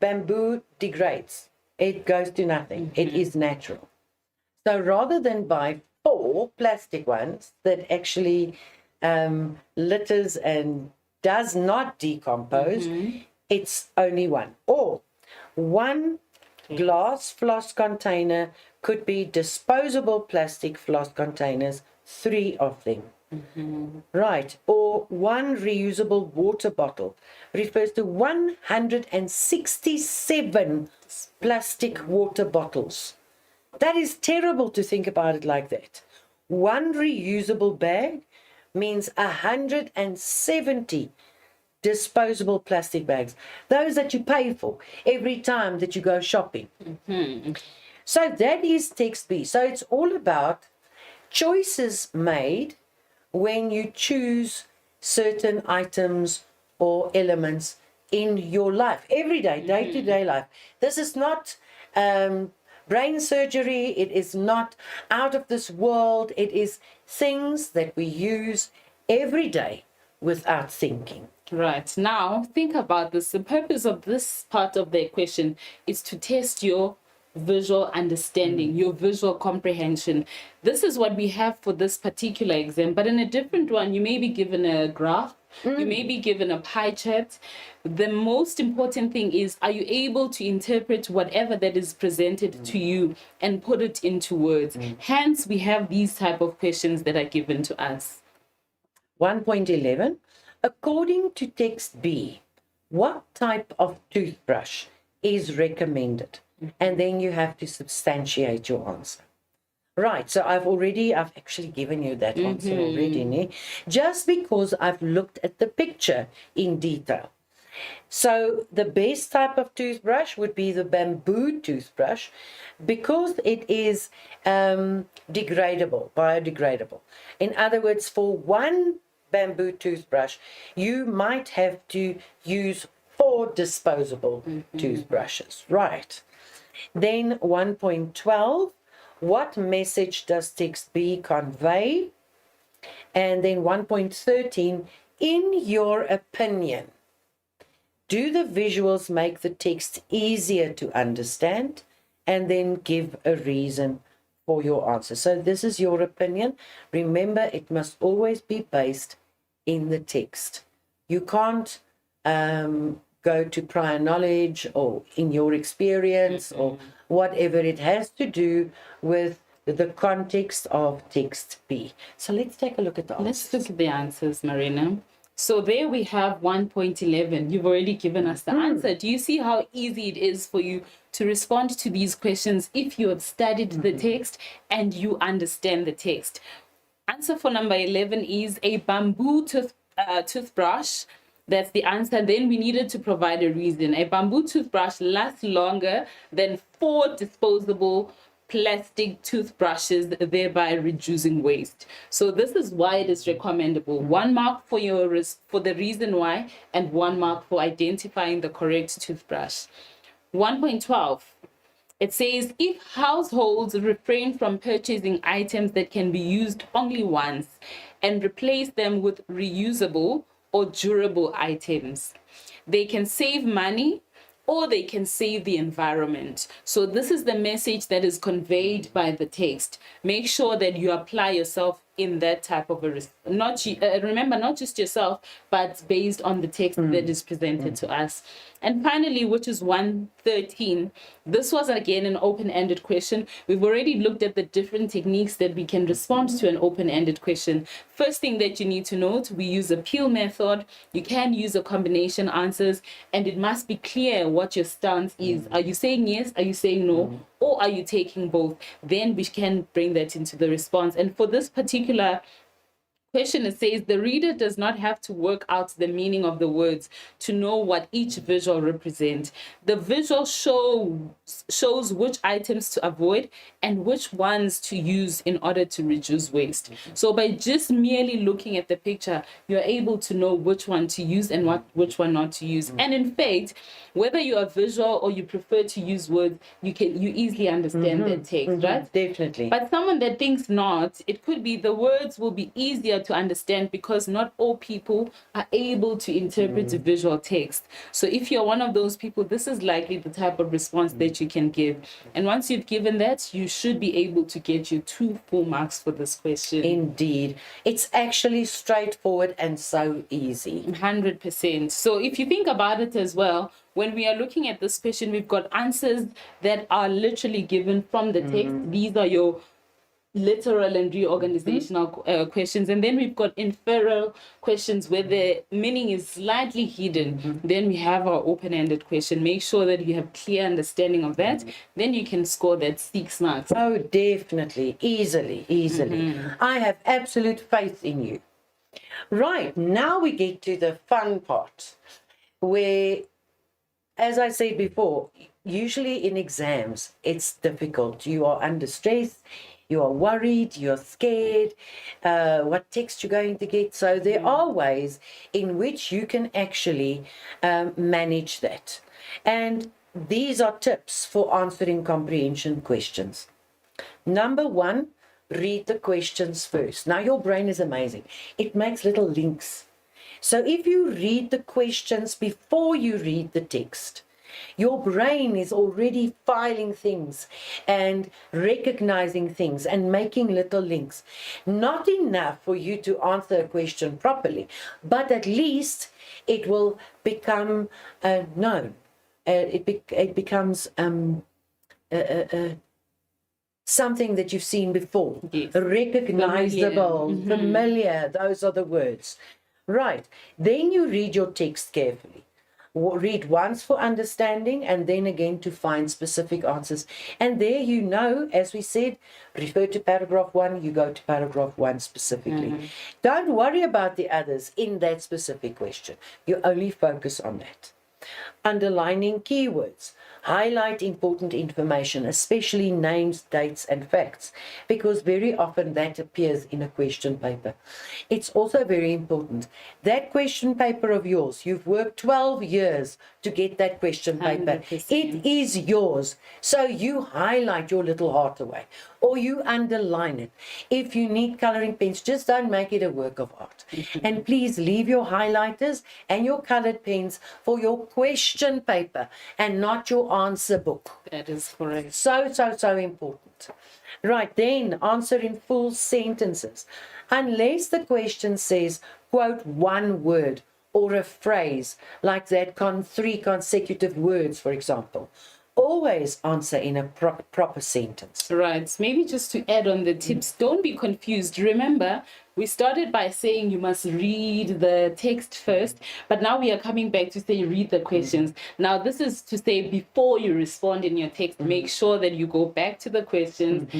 S1: bamboo degrades. It goes to nothing. It is natural. So rather than buy 4 plastic ones that actually litters and does not decompose, it's only one. Or one glass floss container could be disposable plastic floss containers, 3 of them. Right. Or one reusable water bottle refers to 167 plastic water bottles. That is terrible to think about it like that. One reusable bag means 170 disposable plastic bags, those that you pay for every time that you go shopping. So that is text B. So it's all about choices made when you choose certain items or elements in your life, every day, day-to-day life. This is not brain surgery. It is not out of this world. It is things that we use every day without thinking.
S2: Right. Now, think about this. The purpose of this part of the equation is to test your visual understanding, your visual comprehension. This is what we have for this particular exam, but in a different one, you may be given a graph, you may be given a pie chart. The most important thing is, are you able to interpret whatever that is presented to you and put it into words? Hence, we have these type of questions that are given to us.
S1: 1.11, according to text B, what type of toothbrush is recommended? And then you have to substantiate your answer. Right, so I've actually given you that answer already, ne? Just because I've looked at the picture in detail. So the best type of toothbrush would be the bamboo toothbrush because it is biodegradable. In other words, for one bamboo toothbrush, you might have to use 4 disposable toothbrushes. Right. Then 1.12, what message does text B convey? And then 1.13, in your opinion, do the visuals make the text easier to understand? And then give a reason for your answer. So this is your opinion. Remember, it must always be based in the text. You can't go to prior knowledge or in your experience or whatever. It has to do with the context of text B. So let's take a look at the answers.
S2: Let's look at the answers, Marina. So there we have 1.11. You've already given us the answer. Do you see how easy it is for you to respond to these questions if you have studied the text and you understand the text? Answer for number 11 is a bamboo toothbrush. That's the answer. Then we needed to provide a reason. A bamboo toothbrush lasts longer than 4 disposable plastic toothbrushes, thereby reducing waste. So this is why it is recommendable. 1 mark for the reason why, and 1 mark for identifying the correct toothbrush. 1.12. It says, if households refrain from purchasing items that can be used only once and replace them with reusable or durable items, they can save money or they can save the environment. So this is the message that is conveyed by the text. Make sure that you apply yourself in that type of remember, not just yourself, but based on the text that is presented to us. And finally, which is 113, this was again an open-ended question. We've already looked at the different techniques that we can respond to an open-ended question. First thing that you need to note, we use a peel method. You can use a combination answers, and it must be clear what your stance is. Are you saying yes? Are you saying no? Or are you taking both? Then we can bring that into the response. And for this particular question, it says the reader does not have to work out the meaning of the words to know what each visual represents. The visual shows which items to avoid and which ones to use in order to reduce waste. So by just merely looking at the picture, you're able to know which one to use and which one not to use. And in fact, whether you are visual or you prefer to use words, you easily understand the text, right?
S1: Definitely.
S2: But someone that thinks not, it could be the words will be easier to understand because not all people are able to interpret the visual text. So if you're one of those people, this is likely the type of response that you can give. And once you've given that, you should be able to get your 2 full marks for this question.
S1: Indeed. It's actually straightforward and so easy.
S2: 100%. So if you think about it as well, when we are looking at this question, we've got answers that are literally given from the text. These are your literal and reorganizational questions, and then we've got inferral questions where the meaning is slightly hidden. Then we have our open-ended question. Make sure that you have clear understanding of that, then you can score that 6 marks.
S1: Oh, definitely. Easily. I have absolute faith in you. Right, now we get to the fun part where, as I said before, usually in exams it's difficult. You are under stress, you are worried, you're scared, what text you're going to get. So there are ways in which you can actually manage that. And these are tips for answering comprehension questions. Number 1, read the questions first. Now your brain is amazing. It makes little links. So if you read the questions before you read the text, your brain is already filing things and recognizing things and making little links. Not enough for you to answer a question properly, but at least it will become known. It becomes something that you've seen before.
S2: Yes.
S1: Recognizable, familiar, those are the words. Right, then you read your text carefully. Read once for understanding and then again to find specific answers. And there you know, as we said, refer to paragraph 1, you go to paragraph 1 specifically. Don't worry about the others in that specific question. You only focus on that. Underlining keywords. Highlight important information, especially names, dates, and facts, because very often that appears in a question paper. It's also very important. That question paper of yours, you've worked 12 years to get that question paper.
S2: 100%.
S1: It is yours. So you highlight your little heart away, or you underline it. If you need coloring pens, just don't make it a work of art. And please leave your highlighters and your colored pens for your question paper and not your answer book.
S2: That is correct.
S1: So important. Right, then answer in full sentences. Unless the question says, quote, 1 word or a phrase like that, 3 consecutive words, for example. Always answer in a proper sentence.
S2: Right. Maybe just to add on the tips, don't be confused. Remember, we started by saying you must read the text first, but now we are coming back to say read the questions. Now, this is to say before you respond in your text, make sure that you go back to the questions,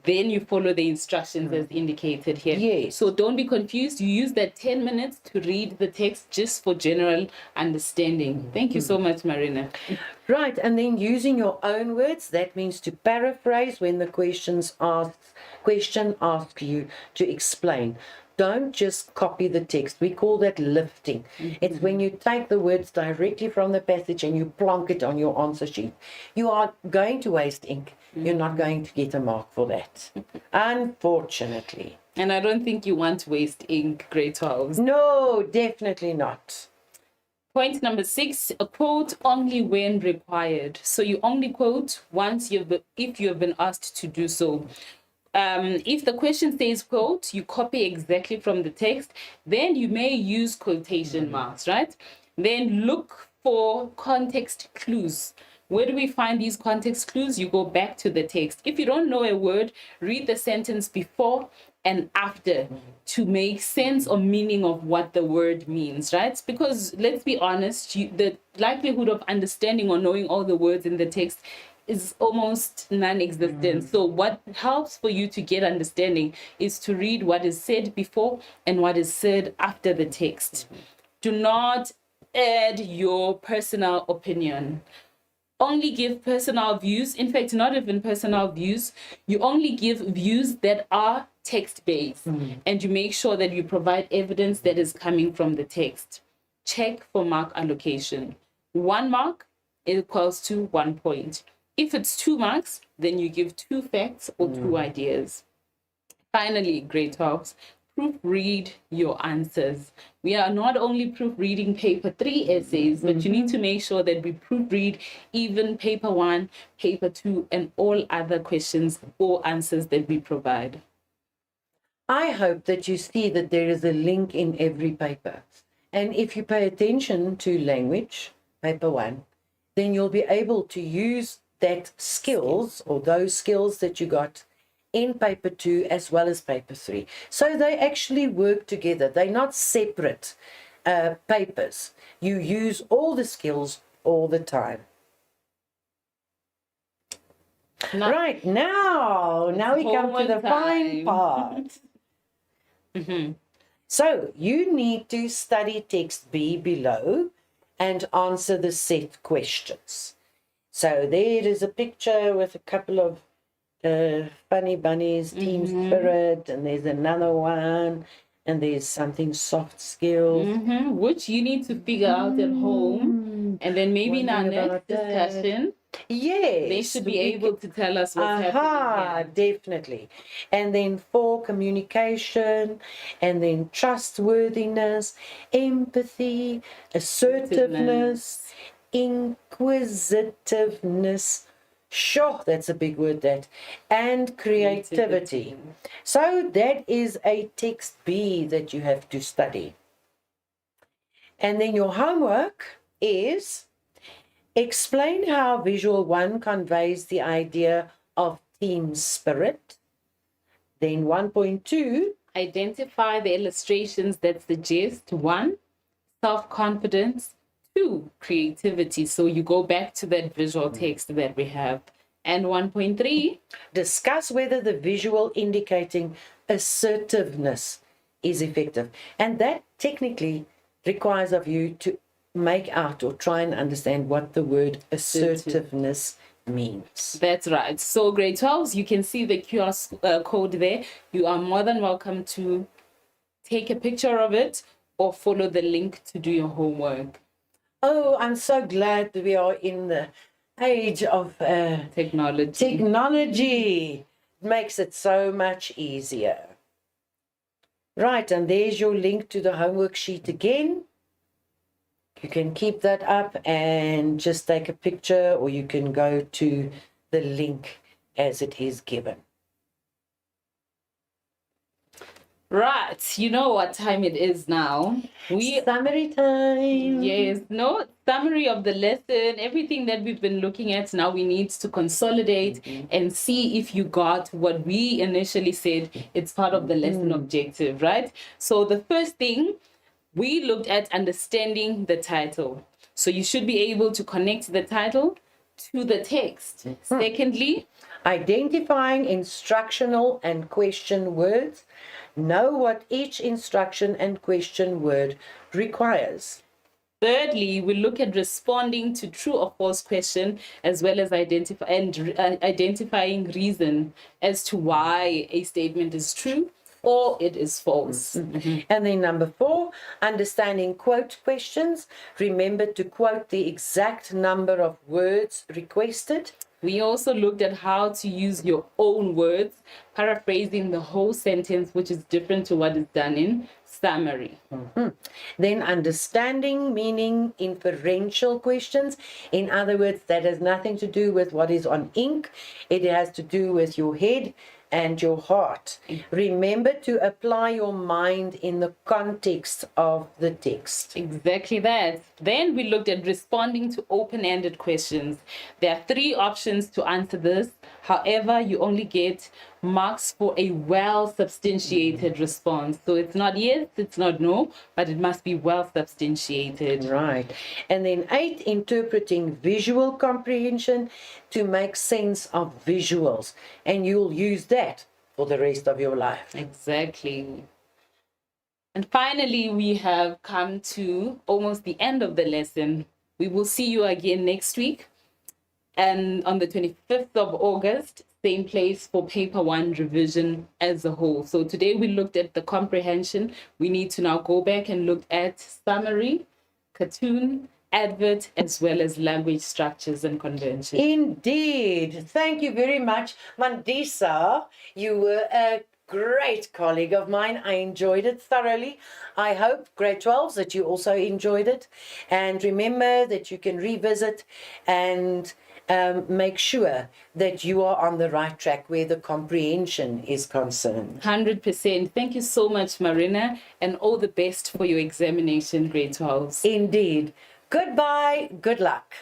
S2: then you follow the instructions as indicated here.
S1: Yes.
S2: So don't be confused. You use that 10 minutes to read the text just for general understanding. Thank you so much, Marina.
S1: Right, and then using your own words, that means to paraphrase when the question asks you to explain. Don't just copy the text. We call that lifting. It's when you take the words directly from the passage and you plonk it on your answer sheet. You are going to waste ink. You're not going to get a mark for that, unfortunately.
S2: And I don't think you want to waste ink, grade 12s.
S1: No, definitely not.
S2: Point number 6, a quote only when required. So you only quote once if you have been asked to do so. If the question says quote, you copy exactly from the text, then you may use quotation marks, right? Then look for context clues. Where do we find these context clues? You go back to the text. If you don't know a word, read the sentence before and after to make sense or meaning of what the word means, right? Because let's be honest, the likelihood of understanding or knowing all the words in the text is almost non-existent. So what helps for you to get understanding is to read what is said before and what is said after the text. Do not add your personal opinion. Only give personal views. In fact, not even personal views. You only give views that are text-based, and you make sure that you provide evidence that is coming from the text. Check for mark allocation. 1 mark equals to 1 point. If it's 2 marks, then you give 2 facts or 2 ideas. Finally, grade 12s, proofread your answers. We are not only proofreading paper 3 essays, but you need to make sure that we proofread even paper 1, paper 2, and all other questions or answers that we provide.
S1: I hope that you see that there is a link in every paper. And if you pay attention to language, paper 1, then you'll be able to use that skills or those skills that you got in paper 2 as well as paper 3. So they actually work together. They're not separate papers. You use all the skills all the time. Right, now we come to the fine part. So you need to study text B below and answer the set questions. So there is a picture with a couple of funny bunnies, team spirit, and there's another one, and there's something soft skills.
S2: Which you need to figure out at home, and then maybe in our next discussion,
S1: yes,
S2: they should be able to tell us what's happening here.
S1: Definitely. And then 4, communication, and then trustworthiness, empathy, assertiveness, inquisitiveness. Sure, that's a big word, that. And creativity. So that is a text B that you have to study. And then your homework is explain how visual 1 conveys the idea of team spirit. Then 1.2.
S2: Identify the illustrations that suggest 1, self-confidence, 2, creativity. So you go back to that visual text that we have. And 1.3.
S1: Discuss whether the visual indicating assertiveness is effective. And that technically requires of you to make out or try and understand what the word assertiveness means.
S2: That's right. So grade 12s, you can see the QR code there. You are more than welcome to take a picture of it or follow the link to do your homework.
S1: Oh, I'm so glad that we are in the age of technology. It makes it so much easier. Right, and there's your link to the homework sheet again. You can keep that up and just take a picture, or you can go to the link as it is given.
S2: Right, you know what time it is now.
S1: Summary time.
S2: Yes, no summary of the lesson, everything that we've been looking at. Now we need to consolidate and see if you got what we initially said. It's part of the lesson objective, right? So the first thing, we looked at understanding the title. So you should be able to connect the title to the text. Secondly,
S1: identifying instructional and question words. Know what each instruction and question word requires.
S2: Thirdly, we look at responding to true or false question, as well as identifying reason as to why a statement is true or it is false.
S1: And then number 4, understanding quote questions. Remember to quote the exact number of words requested.
S2: We also looked at how to use your own words, paraphrasing the whole sentence, which is different to what is done in summary.
S1: Then understanding meaning inferential questions. In other words, that has nothing to do with what is on ink. It has to do with your head and your heart. Remember to apply your mind in the context of the text.
S2: Exactly that. Then we looked at responding to open-ended questions. There are 3 options to answer this. However, you only get marks for a well-substantiated response. So it's not yes, it's not no, but it must be well-substantiated.
S1: Right. And then 8, interpreting visual comprehension to make sense of visuals. And you'll use that for the rest of your life.
S2: Exactly. And finally, we have come to almost the end of the lesson. We will see you again next week. And on the 25th of August, same place for paper 1 revision as a whole. So today we looked at the comprehension. We need to now go back and look at summary, cartoon, advert, as well as language structures and conventions.
S1: Indeed. Thank you very much, Mandisa. You were a great colleague of mine. I enjoyed it thoroughly. I hope, grade 12s, that you also enjoyed it. And remember that you can revisit and make sure that you are on the right track where the comprehension is concerned.
S2: 100%. Thank you so much, Marina, and all the best for your examination, grade 12s.
S1: Indeed. Goodbye. Good luck.